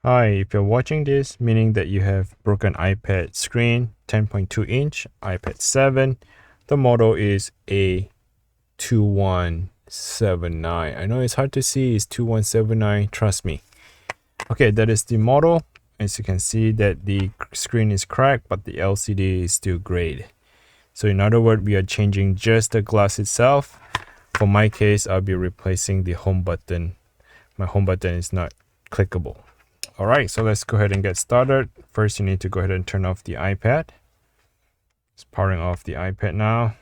Hi, if you're watching this, meaning that you have broken iPad screen, 10.2 inch, iPad 7. The model is A2179. I know it's hard to see, it's 2179, trust me. Okay, that is the model. As you can see that the screen is cracked, but the LCD is still great. So in other words, we are changing just the glass itself. For my case, I'll be replacing the home button. My home button is not clickable. All right, so let's go ahead and get started. First, you need to go ahead and turn off the iPad. It's powering off the iPad now.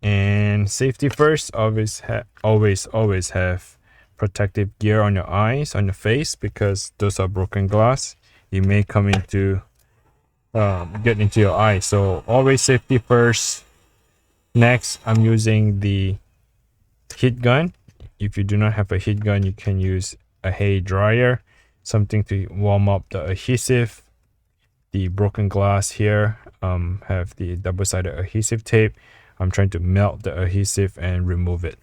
And safety first, always have protective gear on your eyes, on your face, because those are broken glass. It may come into get into your eye. So always safety first. Next, I'm using the heat gun. If you do not have a heat gun, you can use a hair dryer, something to warm up the adhesive. The broken glass here have the double-sided adhesive tape. I'm trying to melt the adhesive and remove it.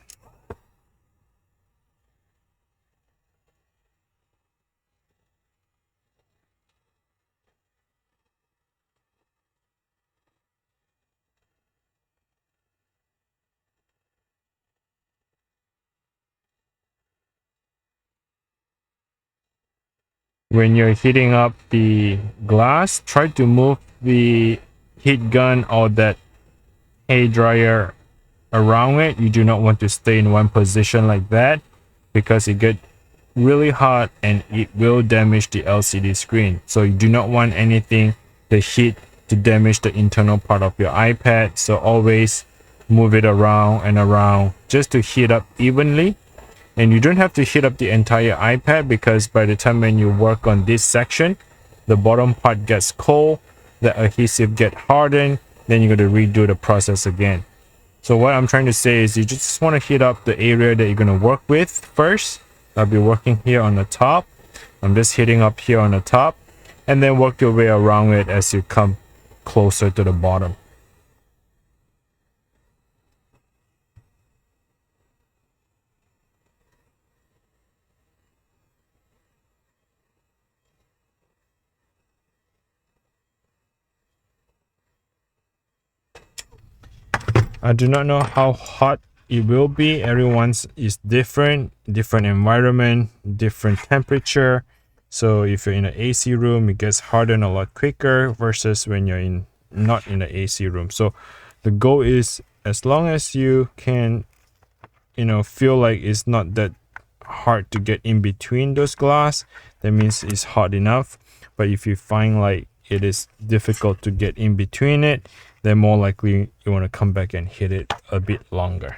When you're heating up the glass, try to move the heat gun or that hair dryer around it. You do not want to stay in one position like that, because it gets really hot and it will damage the LCD screen. So you do not want anything, the heat, to damage the internal part of your iPad. So always move it around and around just to heat up evenly. And you don't have to heat up the entire iPad, because by the time when you work on this section, the bottom part gets cold, the adhesive get hardened, then you're going to redo the process again. So what I'm trying to say is you just want to heat up the area that you're going to work with first. I'll be working here on the top. I'm just hitting up here on the top, and then work your way around it as you come closer to the bottom. I do not know how hot it will be. Everyone's is different environment, different temperature. So if you're in an AC room, it gets hardened a lot quicker versus when you're in not in the AC room. So the goal is, as long as you can, feel like it's not that hard to get in between those glass, that means it's hot enough. But if you find like it is difficult to get in between it, then more likely you want to come back and hit it a bit longer.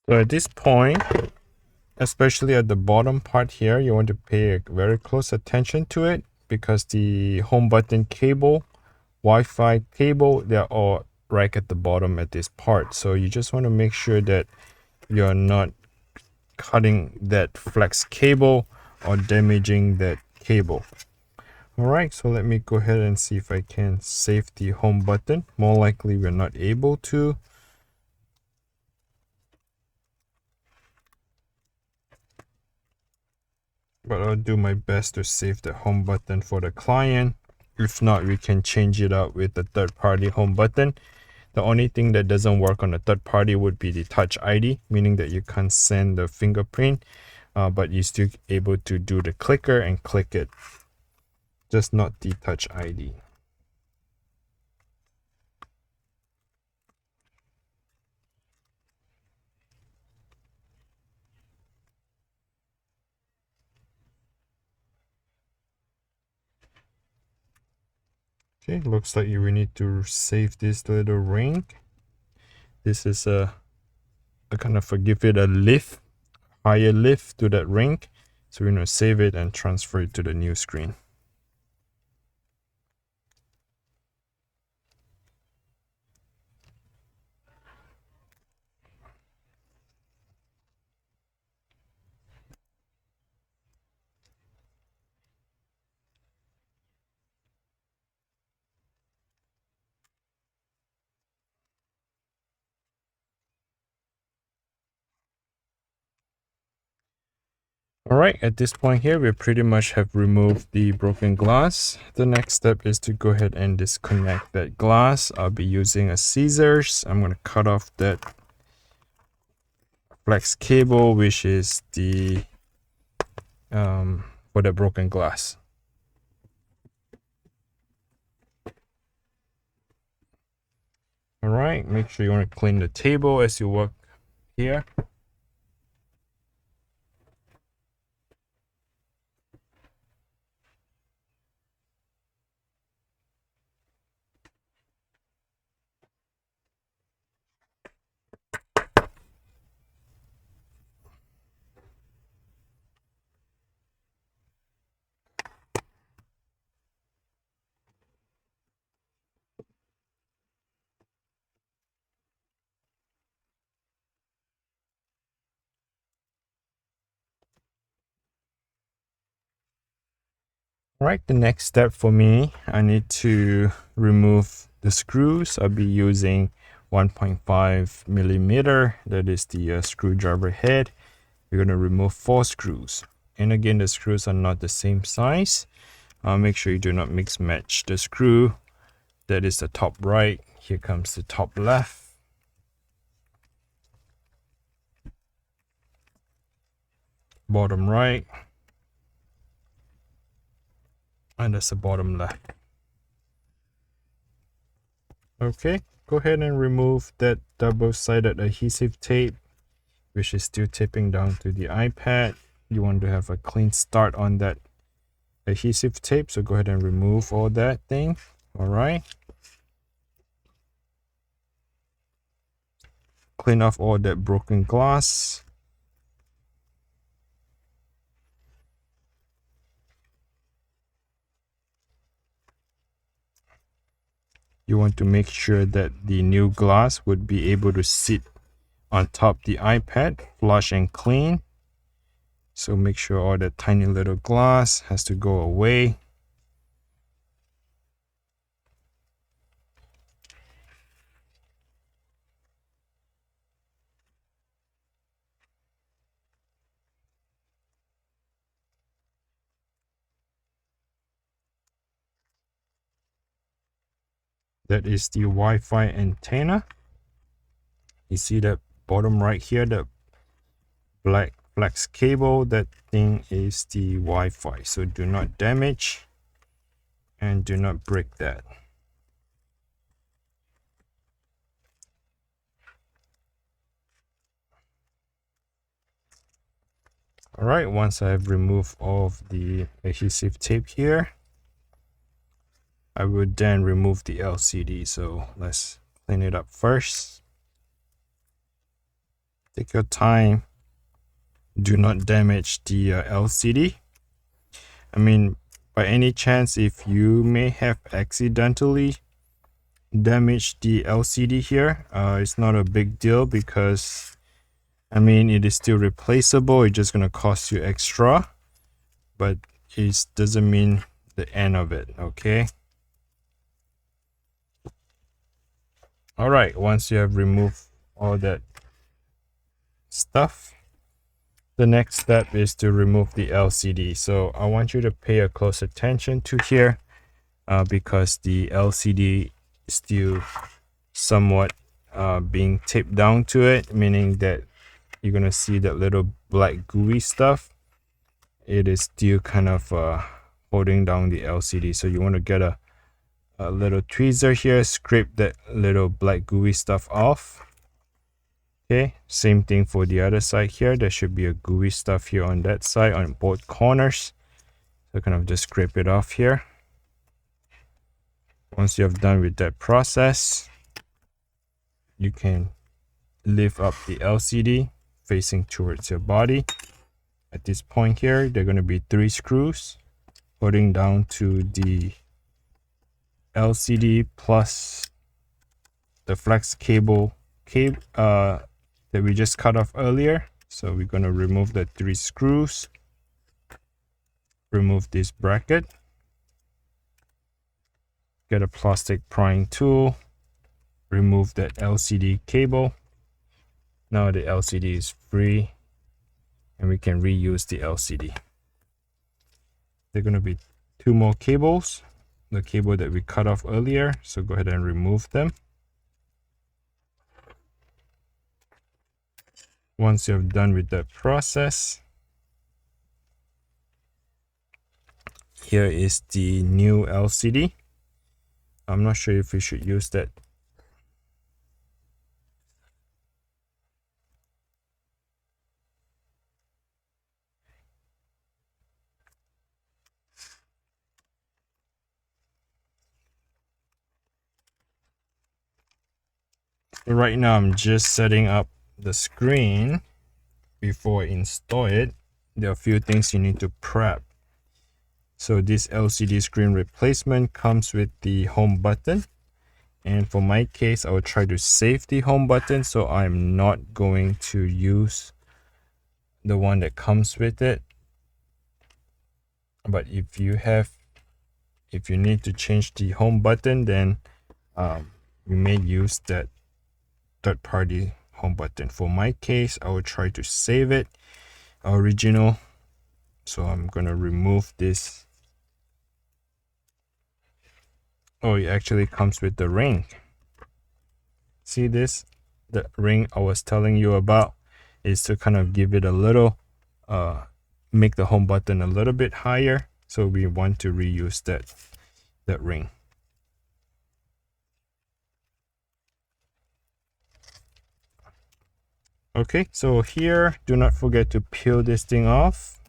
So at this point, especially at the bottom part here, you want to pay very close attention to it, because the home button cable, Wi-Fi cable, they're all right at the bottom at this part. So you just want to make sure that you're not cutting that flex cable or damaging that cable. Alright, so let me go ahead and see if I can save the home button. More likely we're not able to. But I'll do my best to save the home button for the client. If not, we can change it out with the third-party home button. The only thing that doesn't work on the third party would be the Touch ID, meaning that you can't send the fingerprint, but you're still able to do the clicker and click it, just not the Touch ID. Okay, looks like you will need to save this little ring. This is a kind of give it a lift, higher lift to that ring. So we're going to save it and transfer it to the new screen. Alright, at this point here, we pretty much have removed the broken glass. The next step is to go ahead and disconnect that glass. I'll be using a scissors. I'm going to cut off that flex cable, which is the for the broken glass. Alright, make sure you want to clean the table as you work here. Alright, the next step for me, I need to remove the screws. I'll be using 1.5 millimeter. That is the screwdriver head. We're going to remove 4 screws. And again, the screws are not the same size. Make sure you do not mix match the screw. That is the top right. Here comes the top left. Bottom right. And that's the bottom left. Okay, go ahead and remove that double-sided adhesive tape, which is still taping down to the iPad. You want to have a clean start on that adhesive tape, so go ahead and remove all that thing. All right, clean off all that broken glass. You want to make sure that the new glass would be able to sit on top the iPad, flush and clean. So make sure all that tiny little glass has to go away. That is the Wi-Fi antenna. You see that bottom right here, the black flex cable, that thing is the Wi-Fi. So do not damage and do not break that. Alright, once I have removed all of the adhesive tape here, I would then remove the LCD. So let's clean it up first. Take your time. Do not damage the LCD. I mean, by any chance, if you may have accidentally damaged the LCD here, it's not a big deal because, I mean, it is still replaceable. It's just gonna cost you extra, but it doesn't mean the end of it, okay? All right, once you have removed all that stuff, the next step is to remove the LCD. So I want you to pay a close attention to here because the LCD is still somewhat being taped down to it, meaning that you're gonna see that little black gooey stuff. It is still kind of holding down the LCD. So you want to get a little tweezer here, scrape that little black gooey stuff off. Okay, same thing for the other side here. There should be a gooey stuff here on that side on both corners. So kind of just scrape it off here. Once you have done with that process, you can lift up the LCD facing towards your body. At this point here, there are going to be 3 screws holding down to the LCD plus the flex cable that we just cut off earlier. So we're going to remove the 3 screws, remove this bracket, get a plastic prying tool, remove that LCD cable. Now the LCD is free and we can reuse the LCD. There are going to be 2 more cables, the cable that we cut off earlier, so go ahead and remove them. Once you have done with that process, here is the new LCD. I'm not sure if we should use that. Right now, I'm just setting up the screen before I install it. There are a few things you need to prep. So this LCD screen replacement comes with the home button. And for my case, I will try to save the home button. So I'm not going to use the one that comes with it. But if you need to change the home button, then you may use that third-party home button. For my case, I will try to save it original. So I'm gonna remove this. Oh, it actually comes with the ring. See this? The ring I was telling you about is to kind of give it a little make the home button a little bit higher. So we want to reuse that ring. Okay, so here, do not forget to peel this thing off.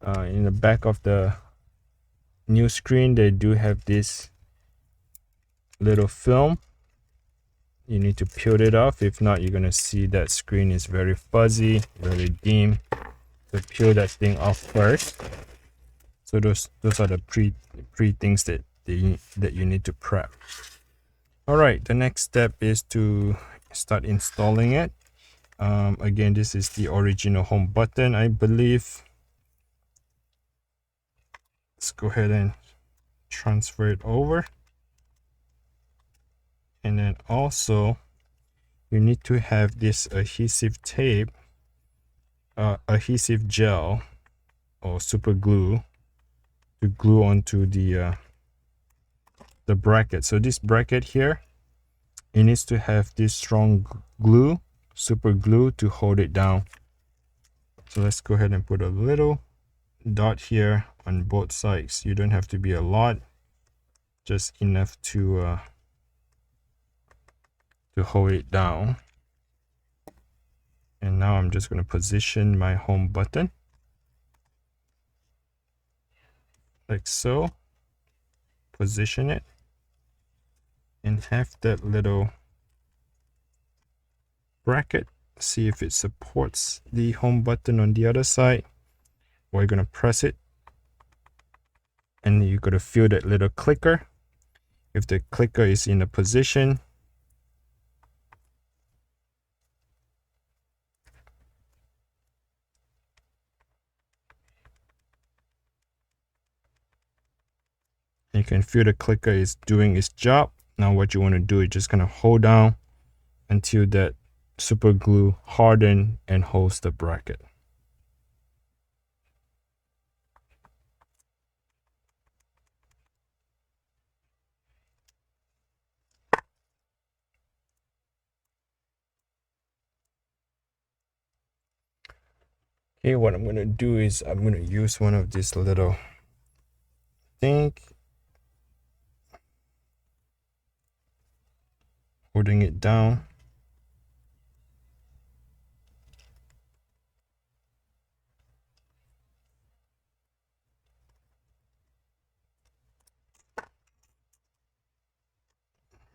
In the back of the new screen, they do have this little film. You need to peel it off. If not, you're gonna see that screen is very fuzzy, very dim. So peel that thing off first. So those are the pre things that you need to prep. All right, the next step is to start installing it. Again, this is the original home button, I believe. Let's go ahead and transfer it over. And then also you need to have this adhesive tape, adhesive gel or super glue to glue onto the bracket. So this bracket here, it needs to have this strong glue, super glue, to hold it down. So let's go ahead and put a little dot here on both sides. You don't have to be a lot, just enough to hold it down. And now I'm just going to position my home button like so. Position it and have that little bracket see if it supports the home button on the other side. We're gonna press it, and you gotta feel that little clicker. If the clicker is in a position, you can feel the clicker is doing its job. Now what you want to do is just gonna hold down until that super glue harden and holds the bracket. Okay, what I'm gonna do is I'm gonna use one of these little thing, holding it down.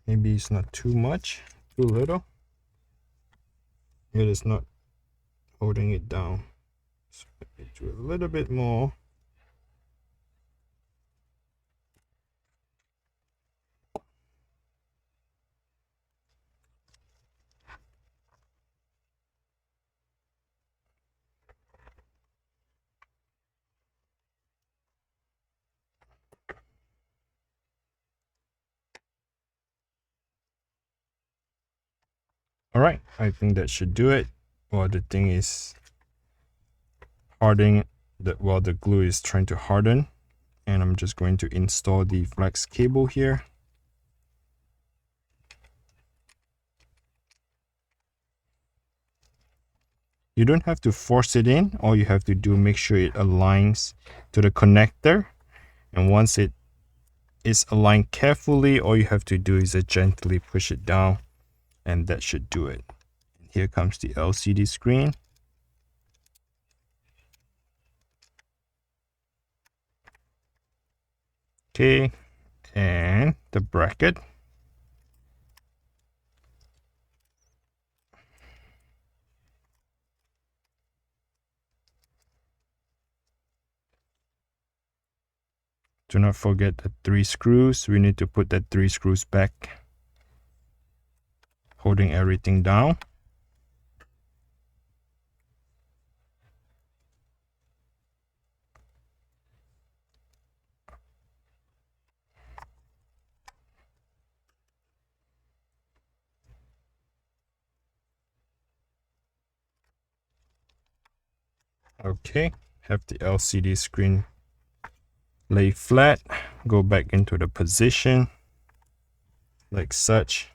Maybe it's not too much, too little. It is not holding it down. So maybe do a little bit more. All right, I think that should do it. While the thing is hardening, while the glue is trying to harden, and I'm just going to install the flex cable here. You don't have to force it in. All you have to do, make sure it aligns to the connector, and once it is aligned carefully, all you have to do is gently push it down, and that should do it. Here comes the LCD screen. Okay, and the bracket. Do not forget the 3 screws. We need to put that 3 screws back, holding everything down. Okay, have the LCD screen lay flat, go back into the position like such,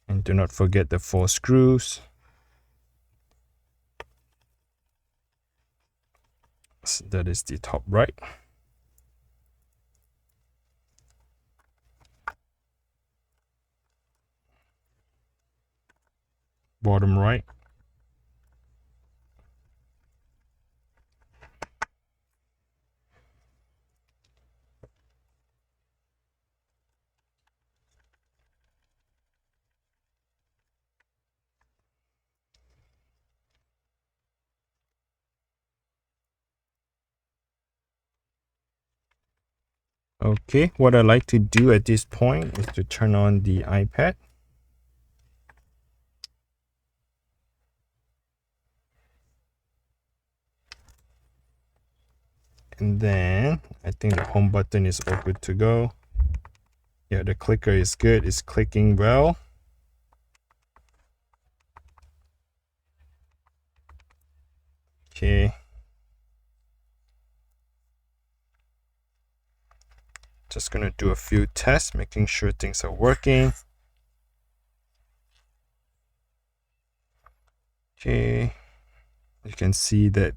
and do not forget the 4 screws. So that is the top right. Bottom right. Okay, what I like to do at this point is to turn on the iPad. And then I think the home button is all good to go. Yeah, the clicker is good. It's clicking well. Okay. Just gonna do a few tests, making sure things are working. Okay. You can see that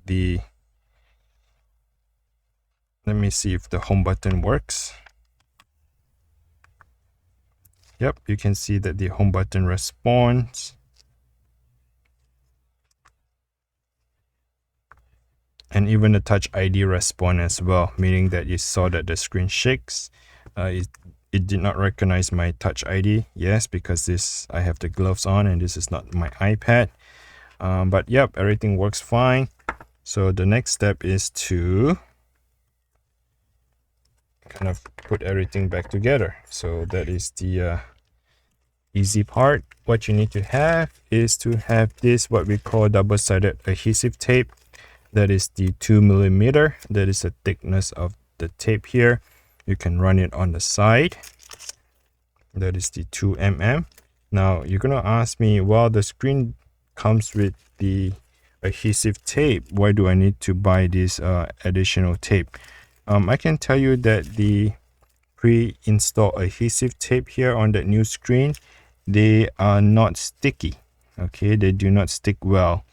let me see if the home button works. Yep, you can see that the home button responds. And even the Touch ID responds as well, meaning that you saw that the screen shakes. It it did not recognize my Touch ID. Yes, because this I have the gloves on and this is not my iPad. But yep, everything works fine. So the next step is to kind of put everything back together. So that is the easy part. What you need to have is to have this, what we call double-sided adhesive tape. That is the 2mm. That is the thickness of the tape here. You can run it on the side. That is the 2mm. Now you're gonna ask me, well, the screen comes with the adhesive tape. Why do I need to buy this additional tape? I can tell you that the pre-installed adhesive tape here on that new screen, they are not sticky. Okay, they do not stick well.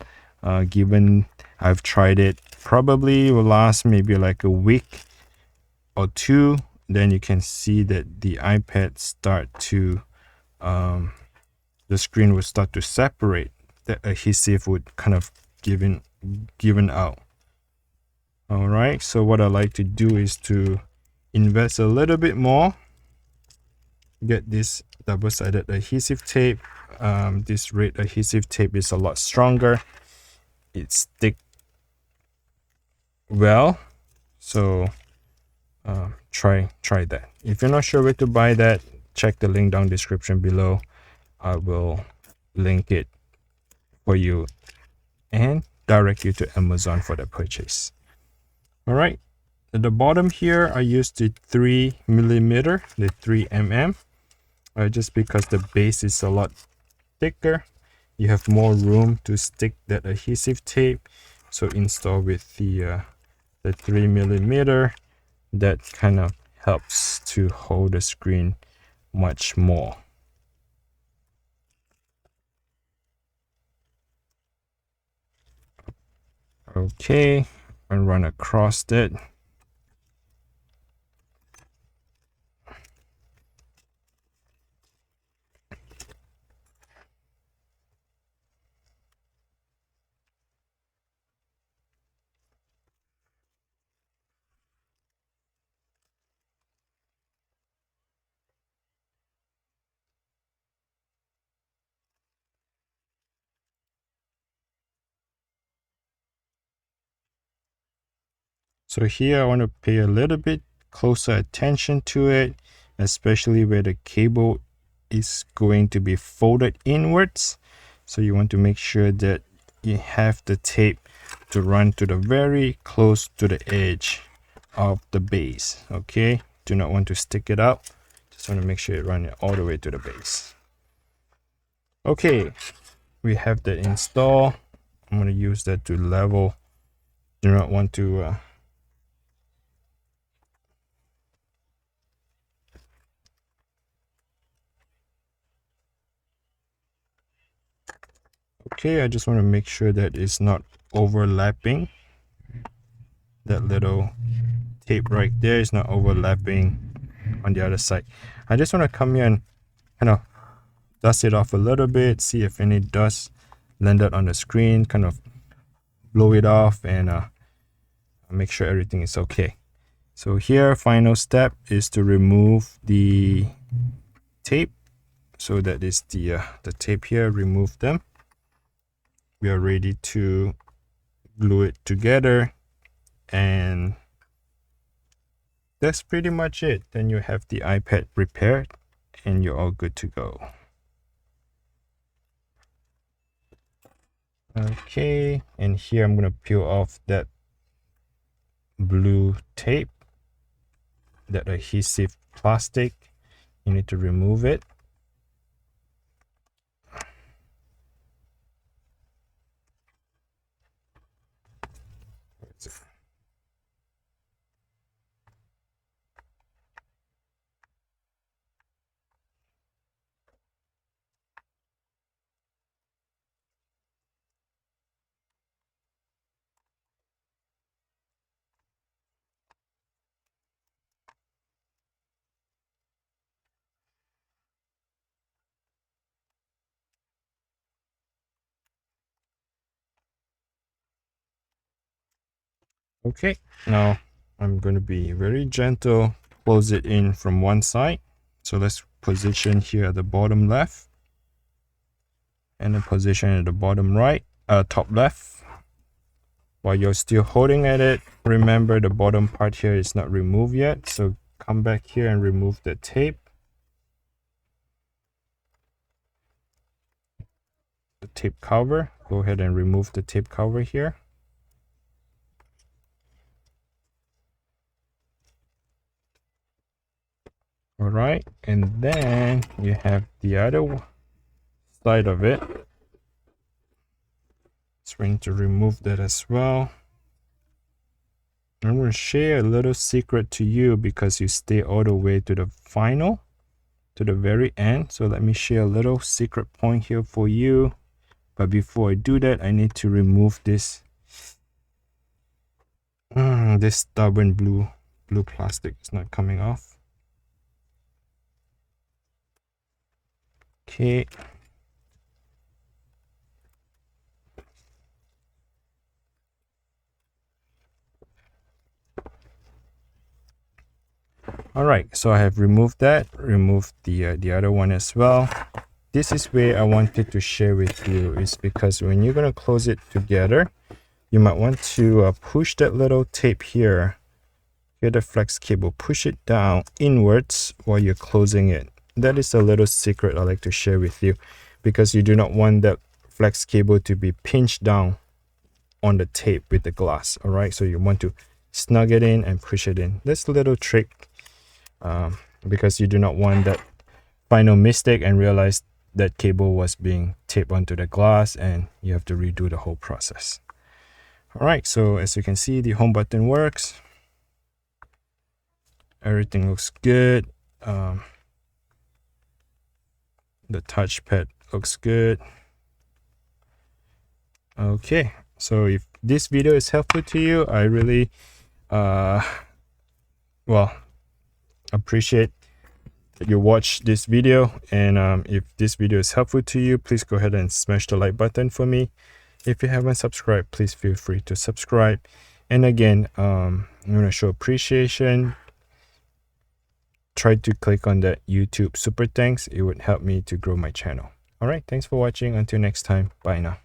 Given I've tried it, probably will last maybe like a week or two. Then you can see that the iPad start to the screen will start to separate. The adhesive would kind of given out. All right, so what I like to do is to invest a little bit more, get this double-sided adhesive tape. This red adhesive tape is a lot stronger. It sticks well, so try that. If you're not sure where to buy that, check the link down description below. I will link it for you and direct you to Amazon for the purchase. All right, at the bottom here I used the 3mm, the 3mm, just because the base is a lot thicker. You have more room to stick that adhesive tape, so install with the 3mm. That kind of helps to hold the screen much more. Okay, and run across it. So here I want to pay a little bit closer attention to it, especially where the cable is going to be folded inwards. So you want to make sure that you have the tape to run to the very close to the edge of the base. Okay, do not want to stick it up. Just want to make sure it runs all the way to the base. Okay, we have that installed. I'm going to use that to level. Do not want to okay, I just want to make sure that it's not overlapping. That little tape right there is not overlapping on the other side. I just want to come here and kind of dust it off a little bit, see if any dust landed on the screen, kind of blow it off and make sure everything is okay. So here, final step is to remove the tape. So that is the tape here, remove them. We are ready to glue it together, and that's pretty much it. Then you have the iPad prepared and you're all good to go. Okay, and here I'm going to peel off that blue tape, that adhesive plastic. You need to remove it. Okay, now I'm going to be very gentle, close it in from one side So let's position here at the bottom left, and then position at the bottom right, top left. While you're still holding at it, remember the bottom part here is not removed yet, so come back here and remove the tape. The tape cover, go ahead and remove the tape cover here. All right, and then you have the other side of it. It's going to remove that as well. I'm going to share a little secret to you because you stay all the way to the final, to the very end. So let me share a little secret point here for you. But before I do that, I need to remove this this stubborn blue plastic. It's not coming off. Okay. All right, so I have removed that, removed the other one as well. This is where I wanted to share with you, is because when you're going to close it together, you might want to push that little tape here, the flex cable, push it down inwards while you're closing it. That is a little secret I like to share with you, because you do not want that flex cable to be pinched down on the tape with the glass. All right, so you want to snug it in and push it in. That's a little trick, because you do not want that final mistake and realize that cable was being taped onto the glass and you have to redo the whole process. All right, so as you can see, the home button works. Everything looks good. The touchpad looks good. Okay, so if this video is helpful to you, I really appreciate that you watch this video. And if this video is helpful to you, please go ahead and smash the like button for me. If you haven't subscribed, please feel free to subscribe. And again, I'm going to show appreciation. Try to click on that YouTube super thanks. It would help me to grow my channel. All right, thanks for watching. Until next time, bye now.